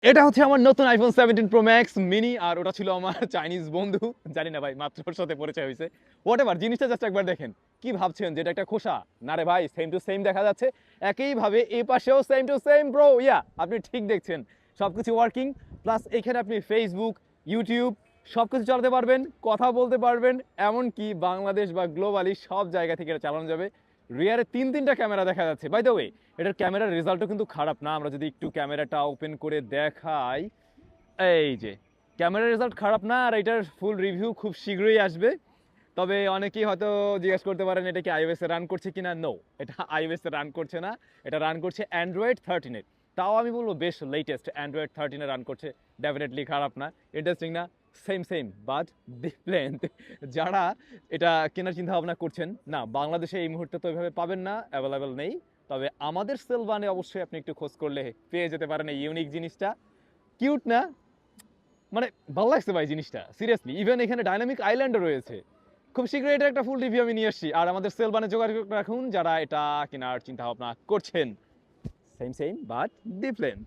এটা হচ্ছে আমার নতুন আইফোন 17 প্রো ম্যাক্স মিনি, আর ওটা ছিল আমার চাইনিজ বন্ধু। জানি না ভাই, মাত্র ওর সাথে পরিচয় হয়েছে। হোয়াট এভার, জিনিসটা জাস্ট একবার দেখেন। কি ভাবছেন যেটা একটা খোসা? না রে ভাই, সেম টু সেম দেখা যাচ্ছে। একইভাবে এই পাশেও সেম টু সেম ব্রো। ইয়া, আপনি ঠিক দেখছেন। সবকিছু ওয়ার্কিং, প্লাস এখানে আপনি ফেসবুক, ইউটিউব সব কিছু চালাতে পারবেন, কথা বলতে পারবেন, এমনকি বাংলাদেশ বা গ্লোবালি সব জায়গা থেকে এটা চালানো যাবে। রিয়ারে তিনটা ক্যামেরা দেখা যাচ্ছে। বাই দ্য ওয়ে, এটার ক্যামেরার রেজাল্টও কিন্তু খারাপ না। আমরা যদি একটু ক্যামেরাটা ওপেন করে দেখাই, এই যে ক্যামেরার রেজাল্ট খারাপ না, আর এটার ফুল রিভিউ খুব শীঘ্রই আসবে। তবে অনেকেই হয়তো জিজ্ঞেস করতে পারেন এটা কি iOS এ রান করছে কিনা। নো, এটা iOS এ রান করছে না, এটা রান করছে Android 13 এ। তাও আমি বলবো বেশ লেটেস্ট Android 13 এ রান করছে। ডেফিনেটলি খারাপ না। ইন্টারেস্টিং না? Same same but different. যারা এটা কেনার চিন্তা ভাবনা করছেন, না বাংলাদেশে এই মুহূর্তে তো ওইভাবে পাবেন না, অ্যাভেলেবেল নেই। তবে আমাদের সেলবানে অবশ্যই আপনি একটু খোঁজ করলে পেয়ে যেতে পারেন এই ইউনিক জিনিসটা। কিউট না? মানে ভালো লাগছে ভাই জিনিসটা, সিরিয়াসলি। ইভেন এখানে ডাইনামিক আইল্যান্ডও রয়েছে। খুব শীঘ্রই এটা একটা ফুল রিভিউ আমি নিয়ে আসছি। আর আমাদের সেলবানে যোগাযোগ রাখুন যারা এটা কেনার চিন্তা ভাবনা করছেন। Same same but different.